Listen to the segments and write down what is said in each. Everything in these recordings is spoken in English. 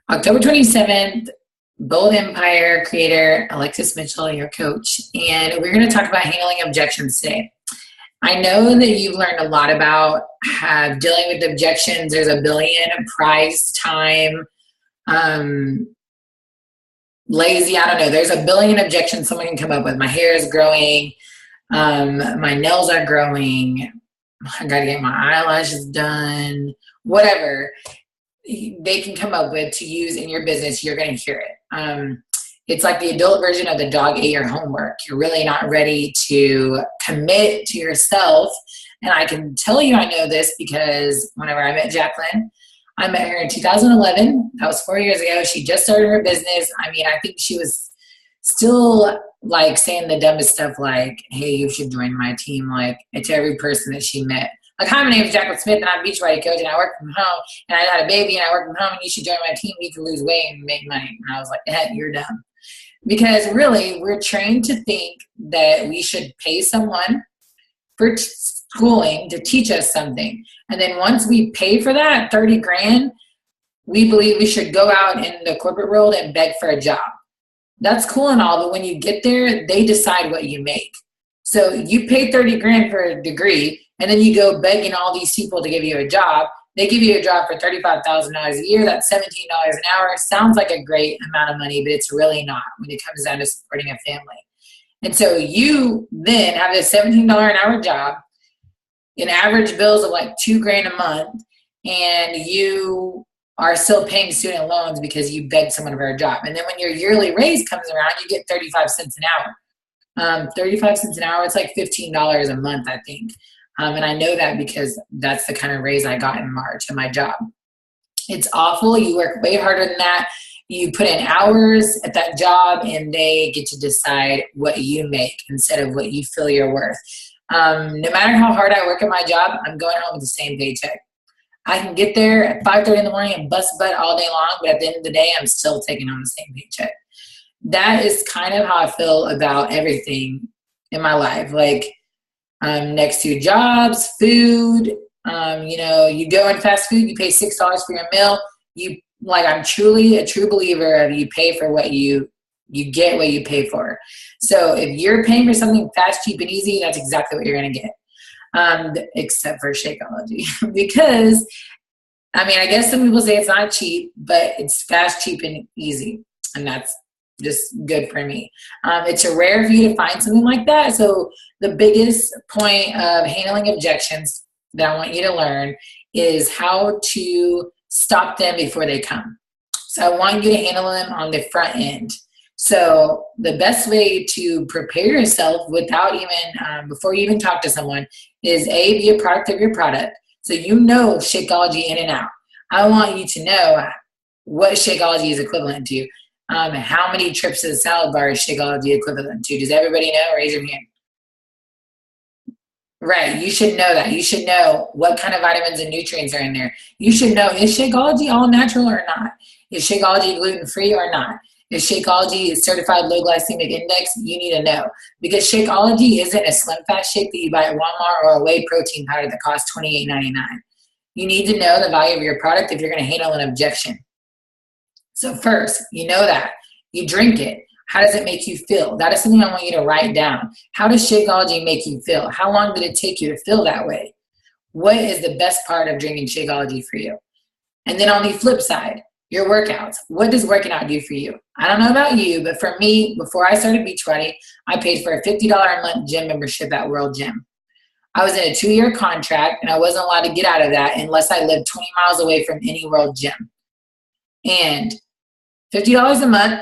October 27th, Bold Empire creator Alexis Mitchell, your coach, and we're going to talk about handling objections today. I know that you've learned a lot about dealing with objections. There's a billion: price, time, lazy, I don't know. There's a billion objections someone can come up with. My hair is growing. My nails are growing. I got to get my eyelashes done. Whatever they can come up with to use in your business, you're going to hear it. It's like the adult version of the dog ate your homework. You're really not ready to commit to yourself. And I can tell you I know this because whenever I met Jacqueline, I met her in 2011. That was 4 years ago. She just started her business. I mean, I think she was still like saying the dumbest stuff like, hey, you should join my team, like to every person that she met. Like, hi, my name is Jacqueline Smith, and I'm a Beachbody coach, and I work from home, and I had a baby, and I work from home, and you should join my team. You can lose weight and make money. And I was like, you're dumb. Because really, we're trained to think that we should pay someone for schooling to teach us something. And then once we pay for that, 30 grand, we believe we should go out in the corporate world and beg for a job. That's cool and all, but when you get there, they decide what you make. So you pay 30 grand for a degree, and then you go begging all these people to give you a job. They give you a job for $35,000 a year. That's $17 an hour. Sounds like a great amount of money, but it's really not when it comes down to supporting a family. And so you then have this $17 an hour job, an average bills of like $2 grand a month, and you are still paying student loans because you begged someone for a job. And then when your yearly raise comes around, you get 35 cents an hour. 35 cents an hour, it's like $15 a month, I think. And I know that because that's the kind of raise I got in March in my job. It's awful. You work way harder than that. You put in hours at that job, and they get to decide what you make instead of what you feel you're worth. No matter how hard I work at my job, I'm going home with the same paycheck. I can get there at 5:30 in the morning and bust butt all day long, but at the end of the day, I'm still taking home the same paycheck. That is kind of how I feel about everything in my life. Like, next to jobs, food, you go in fast food, you pay $6 for your meal. I'm truly a true believer of you pay for what you get what you pay for. So if you're paying for something fast, cheap, and easy, that's exactly what you're going to get. Except for Shakeology. Because, I guess some people say it's not cheap, but it's fast, cheap, and easy. And that's just good for me. It's rare for you to find something like that. So the biggest point of handling objections that I want you to learn is how to stop them before they come. So I want you to handle them on the front end. So the best way to prepare yourself without even, before you even talk to someone is be a product of your product. So you know Shakeology in and out. I want you to know what Shakeology is equivalent to. How many trips to the salad bar is Shakeology equivalent to? Does everybody know? Raise your hand. Right, you should know that. You should know what kind of vitamins and nutrients are in there. You should know, is Shakeology all natural or not? Is Shakeology gluten-free or not? Is Shakeology certified low glycemic index? You need to know. Because Shakeology isn't a Slim Fast shake that you buy at Walmart or a whey protein powder that costs $28.99. You need to know the value of your product if you're going to handle an objection. So first, you know that. You drink it. How does it make you feel? That is something I want you to write down. How does Shakeology make you feel? How long did it take you to feel that way? What is the best part of drinking Shakeology for you? And then on the flip side, your workouts. What does working out do for you? I don't know about you, but for me, before I started Beachbody, I paid for a $50 a month gym membership at World Gym. I was in a 2-year contract, and I wasn't allowed to get out of that unless I lived 20 miles away from any World Gym. And $50 a month,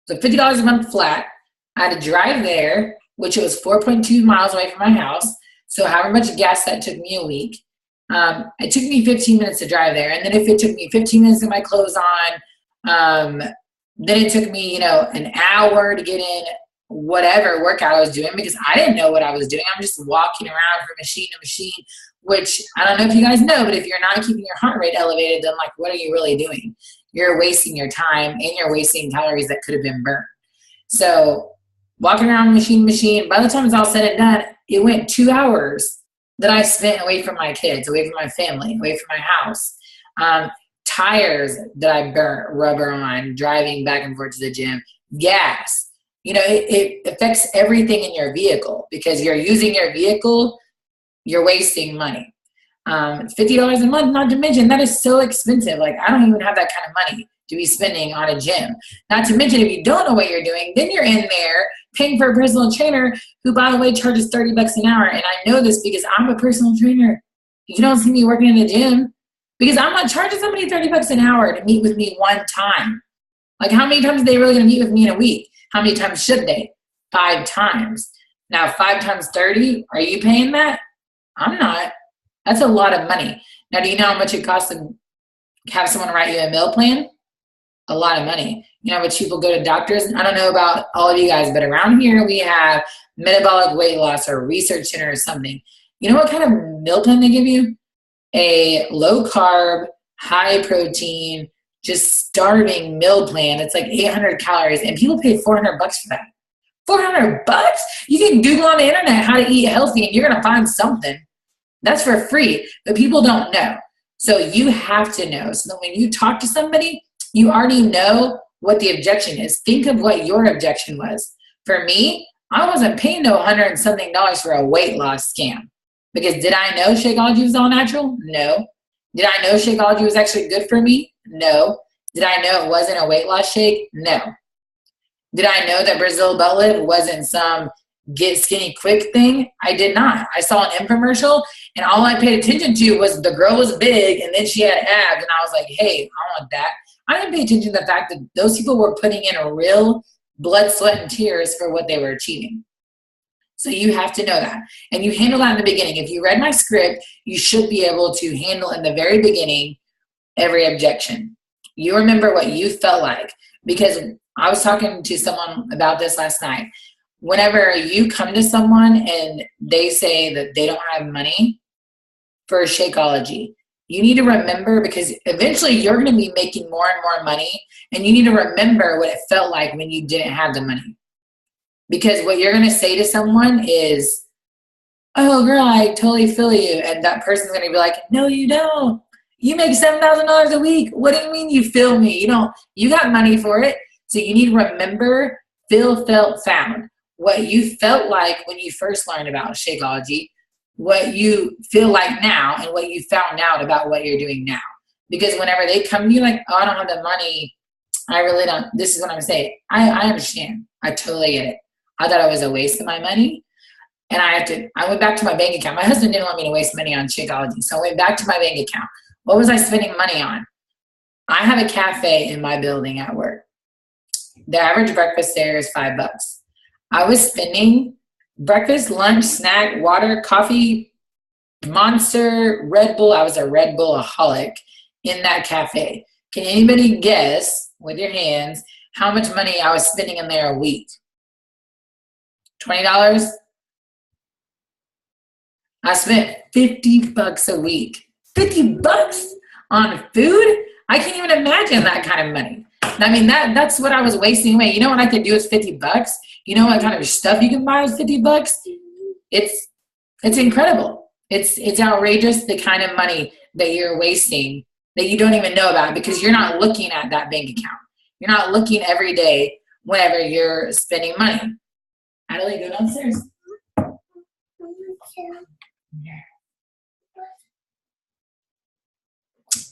so $50 a month flat. I had to drive there, which was 4.2 miles away from my house. So however much gas that took me a week. It took me 15 minutes to drive there. And then if it took me 15 minutes to get my clothes on, then it took me, an hour to get in whatever workout I was doing because I didn't know what I was doing. I'm just walking around from machine to machine, which I don't know if you guys know, but if you're not keeping your heart rate elevated, then what are you really doing? You're wasting your time and you're wasting calories that could have been burned. So walking around machine to machine, by the time it's all said and done, it went 2 hours that I spent away from my kids, away from my family, away from my house. tires that I burnt rubber on driving back and forth to the gym, gas. You know, it affects everything in your vehicle because you're using your vehicle, you're wasting money. $50 a month, not to mention that is so expensive. Like I don't even have that kind of money to be spending on a gym. Not to mention if you don't know what you're doing, then you're in there paying for a personal trainer who, by the way, charges $30 an hour. And I know this because I'm a personal trainer. You don't see me working in the gym because I'm not charging somebody $30 an hour to meet with me one time. Like how many times are they really going to meet with me in a week? How many times should they? 5 times. Now 5 times 30, are you paying that? I'm not. That's a lot of money. Now, do you know how much it costs to have someone write you a meal plan? A lot of money. You know how much people go to doctors? I don't know about all of you guys, but around here we have metabolic weight loss or research center or something. You know what kind of meal plan they give you? A low carb, high protein, just starving meal plan. It's like 800 calories and people pay $400 for that. $400? You can Google on the internet how to eat healthy and you're going to find something. That's for free, but people don't know. So you have to know. So that when you talk to somebody, you already know what the objection is. Think of what your objection was. For me, I wasn't paying no $100 and something for a weight loss scam. Because did I know Shakeology was all natural? No. Did I know Shakeology was actually good for me? No. Did I know it wasn't a weight loss shake? No. Did I know that Brazil butt lift wasn't some get skinny quick thing? I did not. I saw an infomercial and all I paid attention to was the girl was big and then she had abs and I was like, hey, I want that. I didn't pay attention to the fact that those people were putting in a real blood, sweat, and tears for what they were achieving. So you have to know that. And you handle that in the beginning. If you read my script, you should be able to handle in the very beginning every objection. You remember what you felt like. Because I was talking to someone about this last night. Whenever you come to someone and they say that they don't have money for Shakeology, you need to remember, because eventually you're going to be making more and more money, and you need to remember what it felt like when you didn't have the money. Because what you're going to say to someone is, oh, girl, I totally feel you. And that person's going to be like, no, you don't. You make $7,000 a week. What do you mean you feel me? You got money for it. So you need to remember, feel, felt, found. What you felt like when you first learned about Shakeology, what you feel like now, and what you found out about what you're doing now. Because whenever they come to you like, oh, I don't have the money, I really don't. This is what I'm saying. I understand. I totally get it. I thought it was a waste of my money. And I went back to my bank account. My husband didn't want me to waste money on Shakeology. So I went back to my bank account. What was I spending money on? I have a cafe in my building at work. The average breakfast there is $5. I was spending breakfast, lunch, snack, water, coffee, Monster, Red Bull. I was a Red Bull-aholic in that cafe. Can anybody guess with your hands how much money I was spending in there a week? $20? I spent $50 a week. $50 on food? I can't even imagine that kind of money. I mean, that's what I was wasting away. You know what I could do with $50? You know what kind of stuff you can buy with $50? It's incredible. It's outrageous the kind of money that you're wasting that you don't even know about because you're not looking at that bank account. You're not looking every day whenever you're spending money. Adelie, go downstairs.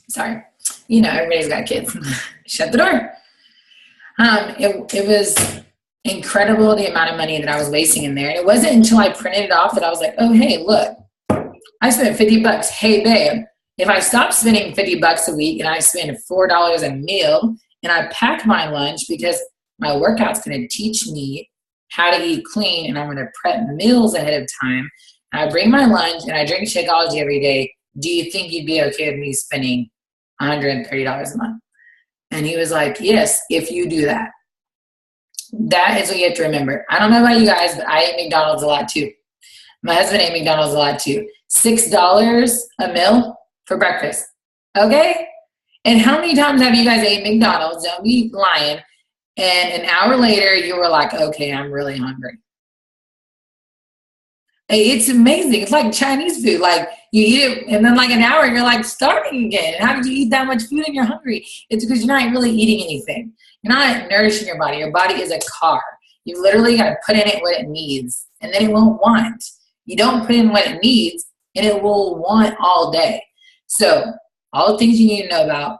Sorry. You know, everybody's got kids. Shut the door. It was incredible the amount of money that I was wasting in there. And it wasn't until I printed it off that I was like, oh, hey, look, I spent $50. Hey, babe, if I stop spending $50 a week and I spend $4 a meal and I pack my lunch because my workout's going to teach me how to eat clean and I'm going to prep meals ahead of time, and I bring my lunch and I drink Shakeology every day, do you think you'd be okay with me spending $130 a month? And he was like, yes, if you do that. That is what you have to remember. I don't know about you guys, but I ate McDonald's a lot too. My husband ate McDonald's a lot too. $6 a meal for breakfast. Okay? And how many times have you guys ate McDonald's? Don't be lying. And an hour later, you were like, okay, I'm really hungry. It's amazing. It's like Chinese food. Like, You eat it, and then like an hour, you're like starving again. How did you eat that much food and you're hungry? It's because you're not really eating anything. You're not nourishing your body. Your body is a car. You literally got to put in it what it needs, and then it won't want. You don't put in what it needs, and it will want all day. So all the things you need to know about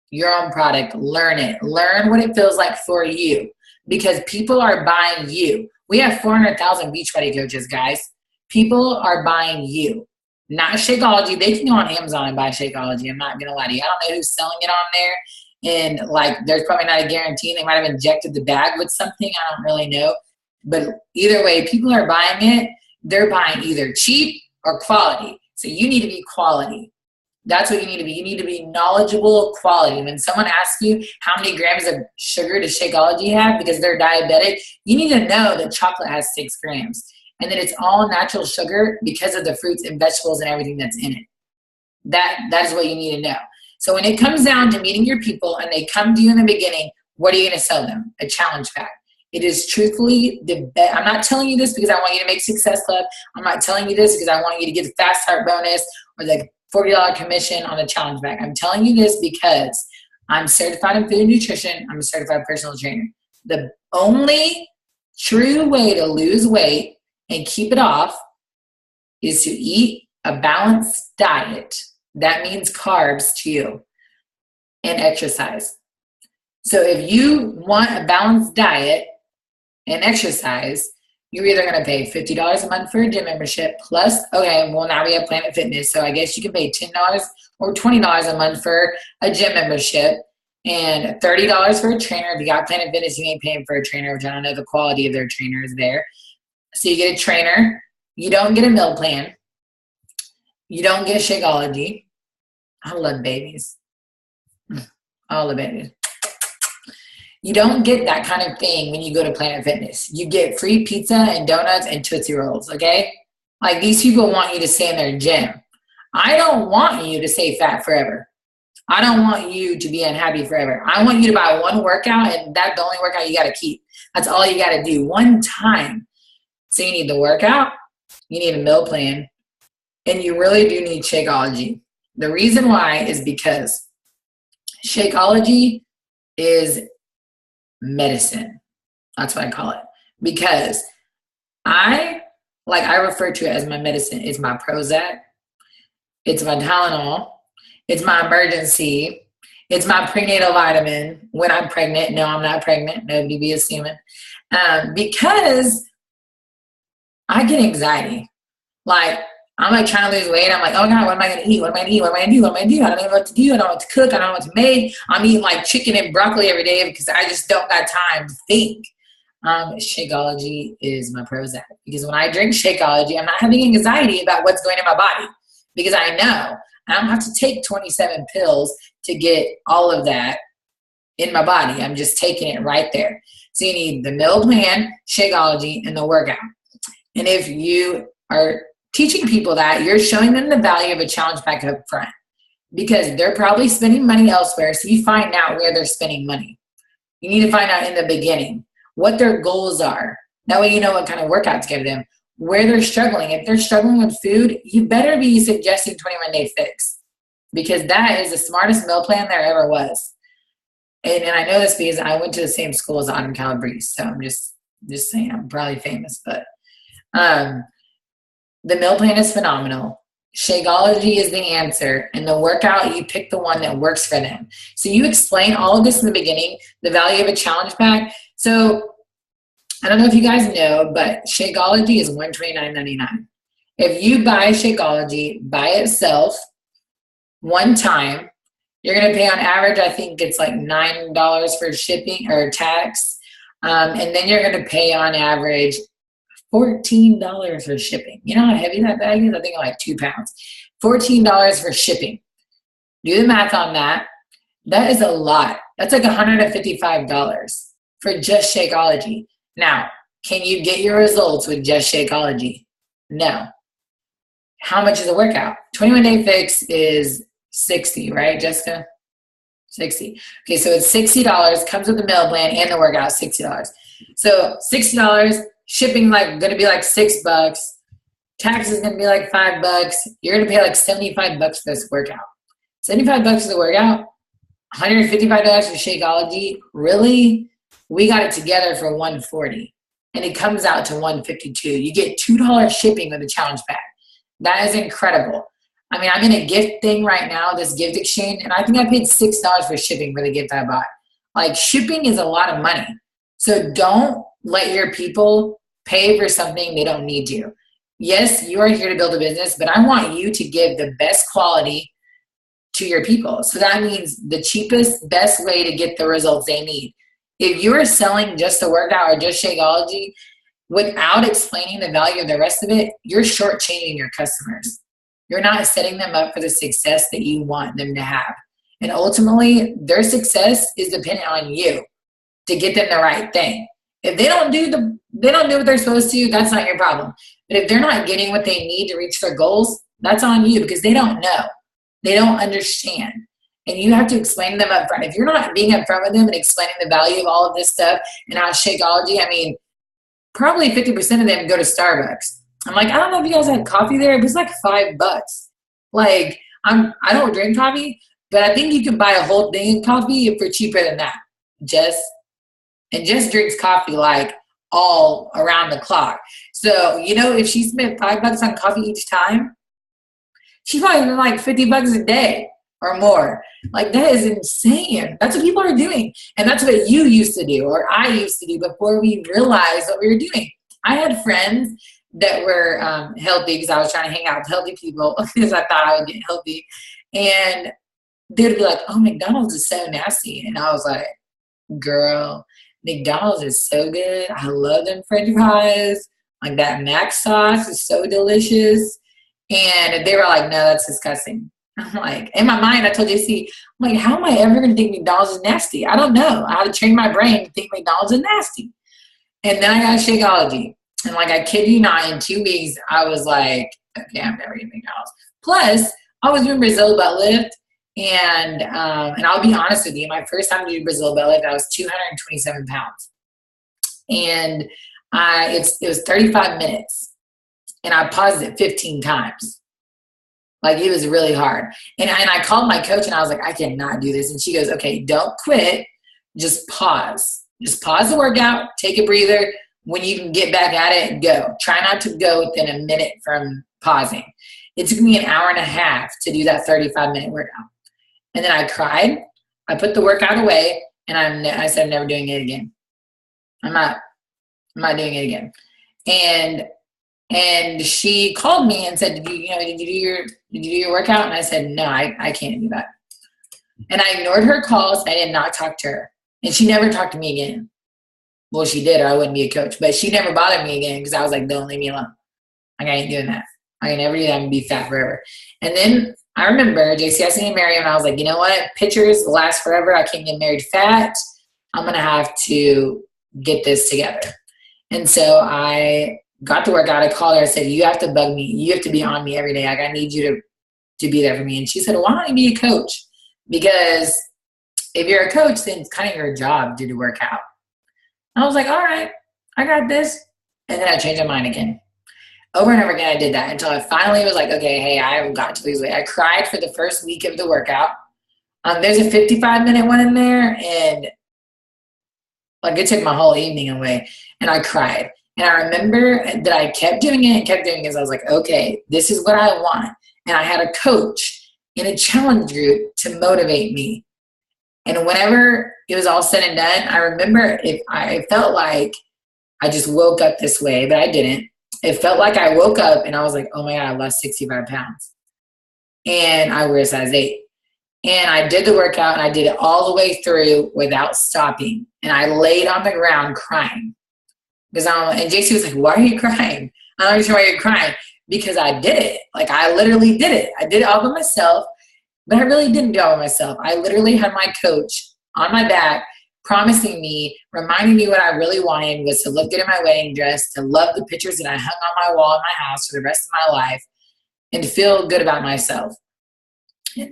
your own product, learn it. Learn what it feels like for you, because people are buying you. We have 400,000 Beachbody coaches, guys. People are buying you, not Shakeology. They can go on Amazon and buy Shakeology. I'm not going to lie to you. I don't know who's selling it on there. And like, there's probably not a guarantee. They might have injected the bag with something. I don't really know. But either way, people are buying it. They're buying either cheap or quality. So you need to be quality. That's what you need to be. You need to be knowledgeable quality. When someone asks you how many grams of sugar does Shakeology have because they're diabetic, you need to know that chocolate has 6 grams and that it's all natural sugar because of the fruits and vegetables and everything that's in it. That is what you need to know. So when it comes down to meeting your people and they come to you in the beginning, what are you going to sell them? A challenge pack. It is truthfully the best. I'm not telling you this because I want you to make Success Club. I'm not telling you this because I want you to get the Fast Start bonus or the $40 commission on a challenge pack. I'm telling you this because I'm certified in food and nutrition. I'm a certified personal trainer. The only true way to lose weight and keep it off is to eat a balanced diet. That means carbs to you, and exercise. So if you want a balanced diet and exercise, you're either going to pay $50 a month for a gym membership plus, okay, well, now we have Planet Fitness. So I guess you can pay $10 or $20 a month for a gym membership and $30 for a trainer. If you got Planet Fitness, you ain't paying for a trainer, which I don't know the quality of their trainer is there. So you get a trainer. You don't get a meal plan. You don't get Shakeology. I love babies. All the babies. You don't get that kind of thing when you go to Planet Fitness. You get free pizza and donuts and Tootsie Rolls, okay? Like, these people want you to stay in their gym. I don't want you to stay fat forever. I don't want you to be unhappy forever. I want you to buy one workout, and that's the only workout you got to keep. That's all you got to do one time. So you need the workout, you need a meal plan, and you really do need Shakeology. The reason why is because Shakeology is medicine. That's what I call it. Because I refer to it as my medicine. It's my Prozac. It's my Tylenol. It's my emergency. It's my prenatal vitamin when I'm pregnant. No, I'm not pregnant. Nobody be assuming. Because I get anxiety. Like, I'm like trying to lose weight. I'm like, oh God, what am I going to eat? What am I going to eat? What am I going to do? What am I going to do? I don't know what to do. I don't know what to cook. I don't know what to make. I'm eating like chicken and broccoli every day because I just don't got time to think. Shakeology is my Prozac. Because when I drink Shakeology, I'm not having anxiety about what's going in my body. Because I know I don't have to take 27 pills to get all of that in my body. I'm just taking it right there. So you need the meal plan, Shakeology, and the workout. And if you are teaching people that, you're showing them the value of a challenge pack up front because they're probably spending money elsewhere. So you find out where they're spending money. You need to find out in the beginning what their goals are. That way you know what kind of workouts to give them, where they're struggling. If they're struggling with food, you better be suggesting 21-Day Fix because that is the smartest meal plan there ever was. And I know this because I went to the same school as Autumn Calabrese. So I'm just saying I'm probably famous, but the meal plan is phenomenal. Shakeology is the answer. And the workout, you pick the one that works for them. So you explain all of this in the beginning, the value of a challenge pack. So I don't know if you guys know, but Shakeology is $129.99. If you buy Shakeology by itself one time, you're going to pay on average, I think it's like $9 for shipping or tax. And then you're going to pay on average $14 for shipping. You know how heavy that bag is? I think like 2 pounds. $14 for shipping. Do the math on that. That is a lot. That's like $155 for just Shakeology. Now, can you get your results with just Shakeology? No. How much is a workout? 21-Day Fix is $60, right, Jessica? $60. Okay, so it's $60. Comes with the meal plan and the workout, $60. So $60. Shipping like going to be like $6. tax is going to be like $5. You're going to pay like $75 for this workout. $75 for the workout, $155 for Shakeology. Really? We got it together for $140, and it comes out to $152. You get $2 shipping with a challenge pack. That is incredible. I mean, I'm in a gift thing right now, this gift exchange, and I think I paid $6 for shipping for the gift I bought. Like, shipping is a lot of money. So don't let your people pay for something they don't need to. Yes, you are here to build a business, but I want you to give the best quality to your people. So that means the cheapest, best way to get the results they need. If you're selling just the workout or just Shakeology without explaining the value of the rest of it, you're shortchanging your customers. You're not setting them up for the success that you want them to have. And ultimately, their success is dependent on you to get them the right thing. If they don't do what they're supposed to, that's not your problem. But if they're not getting what they need to reach their goals, that's on you, because they don't know. They don't understand. And you have to explain to them up front. If you're not being up front with them and explaining the value of all of this stuff and how Shakeology, I mean, probably 50% of them go to Starbucks. I'm like, I don't know if you guys had coffee there, but it's like $5. Like, I don't drink coffee, but I think you can buy a whole thing of coffee for cheaper than that. Jess drinks coffee like all around the clock. So, if she spent $5 on coffee each time, she's probably spent like $50 a day or more. Like, that is insane. That's what people are doing. And that's what you used to do, or I used to do, before we realized what we were doing. I had friends that were healthy, because I was trying to hang out with healthy people because I thought I would get healthy. And they would be like, oh, McDonald's is so nasty. And I was like, girl, McDonald's is so good. I love them French fries. Like, that mac sauce is so delicious. And they were like, no, that's disgusting. I'm like, in my mind, I told JC, I'm like, how am I ever going to think McDonald's is nasty? I don't know. I had to train my brain to think McDonald's is nasty. And then I got Shakeology. And like, I kid you not, in 2 weeks, I was like, okay, I'm never eating McDonald's. Plus, I was doing Brazil butt lift. And I'll be honest with you, my first time doing Brazil butt lift, I was 227 pounds. And it was 35 minutes. And I paused it 15 times. Like, it was really hard. And I called my coach and I was like, I cannot do this. And she goes, okay, don't quit. Just pause. Just pause the workout. Take a breather. When you can get back at it, go. Try not to go within a minute from pausing. It took me an hour and a half to do that 35-minute workout. And then I cried. I put the workout away, and I said, I'm never doing it again. I'm not doing it again. And she called me and said, did you do your workout? And I said, no, I can't do that. And I ignored her calls, and I did not talk to her. And she never talked to me again. Well, she did, or I wouldn't be a coach. But she never bothered me again, because I was like, don't leave me alone. Like, I ain't doing that. I can never do that and be fat forever. And then I remember JC asked me to marry him, and I was like, you know what? Pictures last forever. I can't get married fat. I'm going to have to get this together. And so I got to work out. I called her. I said, you have to bug me. You have to be on me every day. Like, I need you to be there for me. And she said, why don't you be a coach? Because if you're a coach, then it's kind of your job to work out. I was like, all right, I got this. And then I changed my mind again. Over and over again, I did that until I finally was like, okay, hey, I've got to lose weight. I cried for the first week of the workout. There's a 55-minute one in there, and like, it took my whole evening away, and I cried. And I remember that I kept doing it and kept doing it, because I was like, okay, this is what I want. And I had a coach in a challenge group to motivate me. And whenever it was all said and done, I remember I felt like I just woke up this way, but I didn't. It felt like I woke up and I was like, oh my God, I lost 65 pounds. And I wear a size 8. And I did the workout, and I did it all the way through without stopping. And I laid on the ground crying. And JC was like, why are you crying? I'm not even sure why you're crying. Because I did it. Like, I literally did it. I did it all by myself. But I really didn't do it all by myself. I literally had my coach on my back, promising me, reminding me what I really wanted was to look good in my wedding dress, to love the pictures that I hung on my wall in my house for the rest of my life, and to feel good about myself.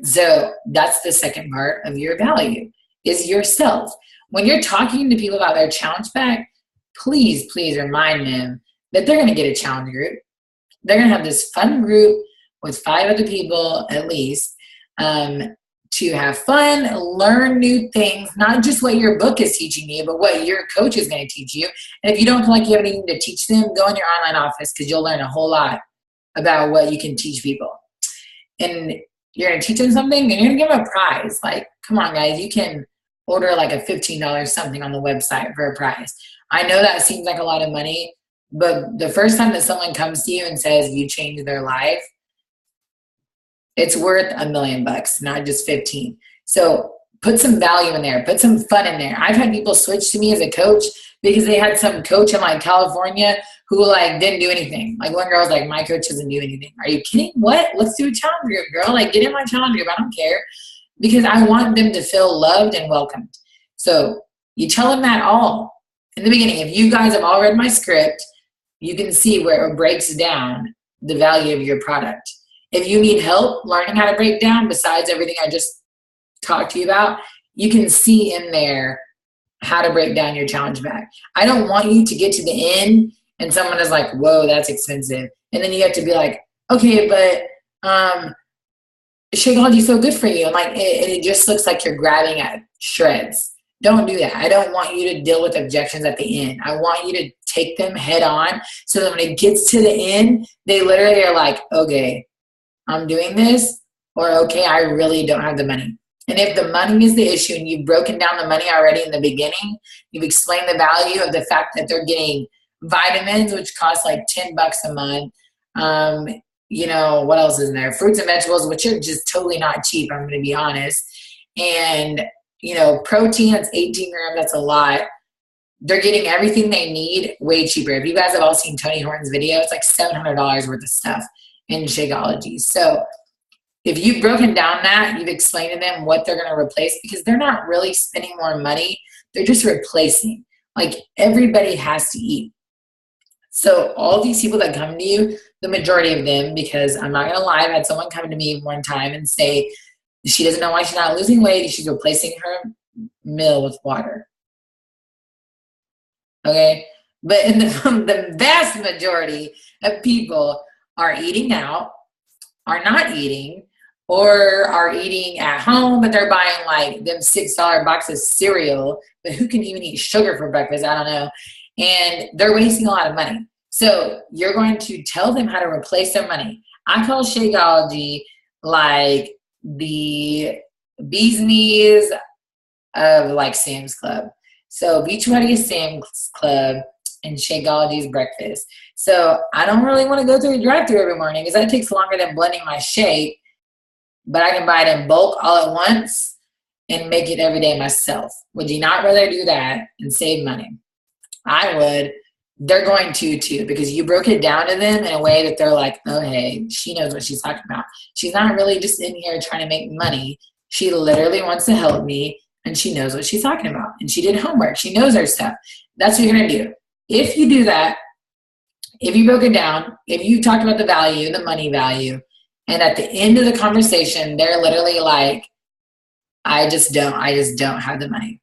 So that's the second part of your value, is yourself. When you're talking to people about their challenge pack, please remind them that they're going to get a challenge group. They're going to have this fun group with 5 other people at least, to have fun, learn new things, not just what your book is teaching you, but what your coach is going to teach you. And if you don't feel like you have anything to teach them, go in your online office, because you'll learn a whole lot about what you can teach people. And you're going to teach them something, and you're going to give them a prize. Like, come on, guys, you can order like a $15 something on the website for a prize. I know that seems like a lot of money, but the first time that someone comes to you and says you changed their life, it's worth $1 million, not just 15. So put some value in there, put some fun in there. I've had people switch to me as a coach because they had some coach in like California who like didn't do anything. Like one girl was like, my coach doesn't do anything. Are you kidding? What? Let's do a challenge group, girl. Like get in my challenge group. I don't care, because I want them to feel loved and welcomed. So you tell them that all in the beginning. If you guys have all read my script, you can see where it breaks down the value of your product. If you need help learning how to break down, besides everything I just talked to you about, you can see in there how to break down your challenge bag. I don't want you to get to the end and someone is like, whoa, that's expensive. And then you have to be like, okay, but Shakeology is so good for you. And like, it just looks like you're grabbing at shreds. Don't do that. I don't want you to deal with objections at the end. I want you to take them head on, so that when it gets to the end, they literally are like, okay, I'm doing this, or okay, I really don't have the money. And if the money is the issue and you've broken down the money already in the beginning, you've explained the value of the fact that they're getting vitamins, which cost like $10 a month. You know, what else is in there? Fruits and vegetables, which are just totally not cheap, I'm going to be honest. And, you know, protein, that's 18 grams, that's a lot. They're getting everything they need way cheaper. If you guys have all seen Tony Horton's video, it's like $700 worth of stuff in Shakeology. So if you've broken down that, you've explained to them what they're going to replace, because they're not really spending more money. They're just replacing. Like everybody has to eat. So all these people that come to you, the majority of them, because I'm not going to lie, I've had someone come to me one time and say she doesn't know why she's not losing weight. She's replacing her meal with water. Okay. But in the vast majority of people are eating out, are not eating, or are eating at home, but they're buying like them $6 boxes of cereal. But who can even eat sugar for breakfast? I don't know. And they're wasting a lot of money. So you're going to tell them how to replace their money. I call Shakeology like the bee's knees of like Sam's Club. So Beachbody is Sam's Club and Shakeology's breakfast. So I don't really want to go through a drive-thru every morning, because that takes longer than blending my shake. But I can buy it in bulk all at once and make it every day myself. Would you not rather do that and save money? I would. They're going to too, because you broke it down to them in a way that they're like, oh, hey, she knows what she's talking about. She's not really just in here trying to make money. She literally wants to help me, and she knows what she's talking about. And she did homework. She knows her stuff. That's what you're going to do. If you do that, if you broke it down, if you talked about the value, the money value, and at the end of the conversation, they're literally like, I just don't have the money.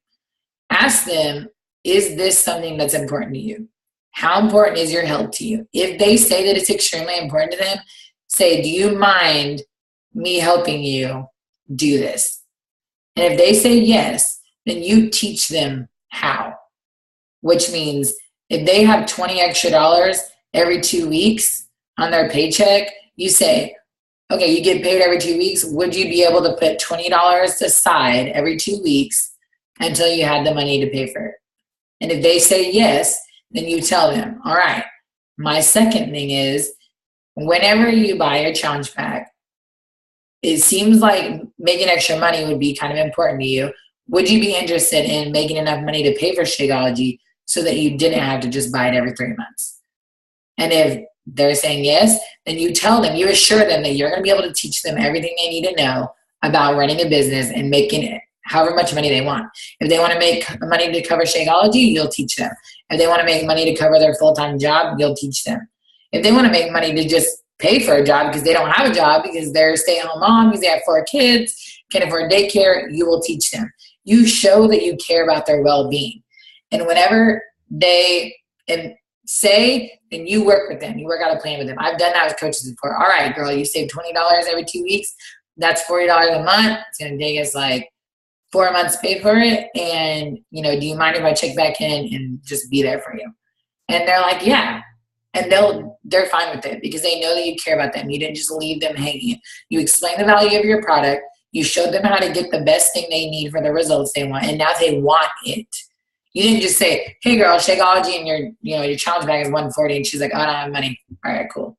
Ask them, is this something that's important to you? How important is your health to you? If they say that it's extremely important to them, say, do you mind me helping you do this? And if they say yes, then you teach them how, which means if they have $20 extra every 2 weeks on their paycheck, you say, okay, you get paid every 2 weeks. Would you be able to put $20 aside every 2 weeks until you had the money to pay for it? And if they say yes, then you tell them, all right, my second thing is, whenever you buy your challenge pack, it seems like making extra money would be kind of important to you. Would you be interested in making enough money to pay for Shakeology so that you didn't have to just buy it every 3 months? And if they're saying yes, then you tell them, you assure them that you're going to be able to teach them everything they need to know about running a business and making it however much money they want. If they want to make money to cover Shakeology, you'll teach them. If they want to make money to cover their full-time job, you'll teach them. If they want to make money to just pay for a job because they don't have a job, because they're stay-at-home mom, because they have 4 kids, can't afford daycare, you will teach them. You show that you care about their well-being. And whenever they, and say, and you work with them. You work out a plan with them. I've done that with coaches before. All right, girl, you save $20 every 2 weeks. That's $40 a month. It's going to take us like 4 months to pay for it. And, you know, do you mind if I check back in and just be there for you? And they're like, yeah. And they're fine with it because they know that you care about them. You didn't just leave them hanging. You explain the value of your product. You showed them how to get the best thing they need for the results they want. And now they want it. You didn't just say, hey girl, Shakeology and your challenge bag is $140, and she's like, oh, I don't have money. All right, cool.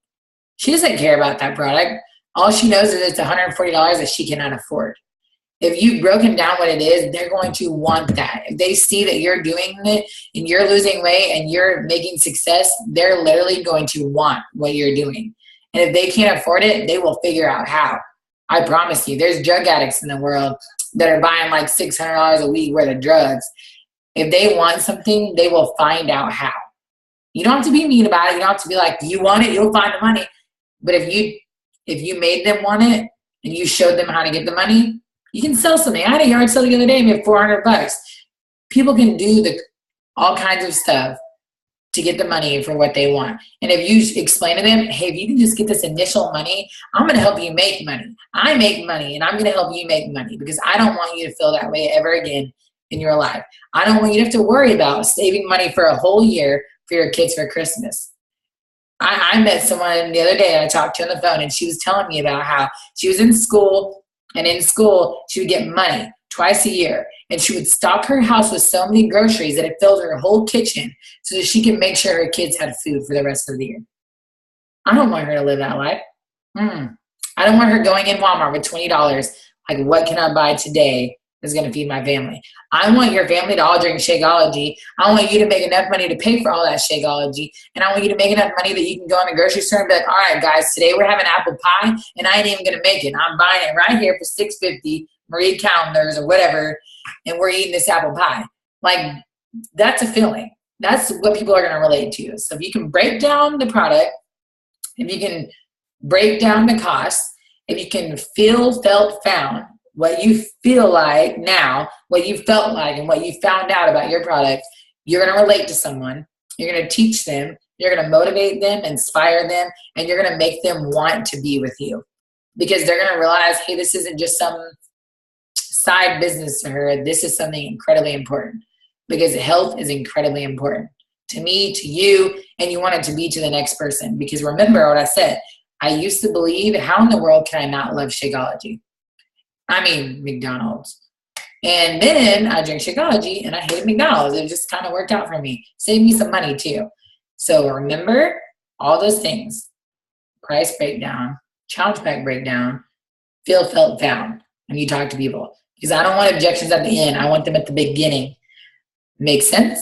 She doesn't care about that product. All she knows is it's $140 that she cannot afford. If you've broken down what it is, they're going to want that. If they see that you're doing it and you're losing weight and you're making success, they're literally going to want what you're doing. And if they can't afford it, they will figure out how. I promise you, there's drug addicts in the world that are buying like $600 a week worth of drugs. If they want something, they will find out how. You don't have to be mean about it. You don't have to be like, you want it, you'll find the money. But if you made them want it and you showed them how to get the money, you can sell something. I had a yard sale the other day, made $400. People can do all kinds of stuff to get the money for what they want. And if you explain to them, hey, if you can just get this initial money, I'm going to help you make money. I make money, and I'm going to help you make money because I don't want you to feel that way ever again in your life. I don't want you to have to worry about saving money for a whole year for your kids for Christmas. I met someone the other day I talked to on the phone, and she was telling me about how she was in school, and in school she would get money twice a year, and she would stock her house with so many groceries that it filled her whole kitchen so that she could make sure her kids had food for the rest of the year. I don't want her to live that life. I don't want her going in Walmart with $20, like, what can I buy today that's going to feed my family? I want your family to all drink Shakeology. I want you to make enough money to pay for all that Shakeology. And I want you to make enough money that you can go in the grocery store and be like, all right, guys, today we're having apple pie, and I ain't even going to make it. I'm buying it right here for $6.50, Marie Callender's or whatever, and we're eating this apple pie. Like, that's a feeling. That's what people are going to relate to. So if you can break down the product, if you can break down the cost, if you can feel, felt, found, what you feel like now, what you felt like, and what you found out about your product, you're going to relate to someone. You're going to teach them. You're going to motivate them, inspire them, and you're going to make them want to be with you because they're going to realize, hey, this isn't just some side business to her. This is something incredibly important because health is incredibly important to me, to you, and you want it to be to the next person. Because remember what I said, I used to believe, how in the world can I not love Shakeology? I mean, McDonald's. And then I drank Shakeology and I hated McDonald's. It just kind of worked out for me. Saved me some money too. So remember all those things. Price breakdown, challenge pack breakdown, feel, felt, found when you talk to people. Because I don't want objections at the end. I want them at the beginning. Make sense?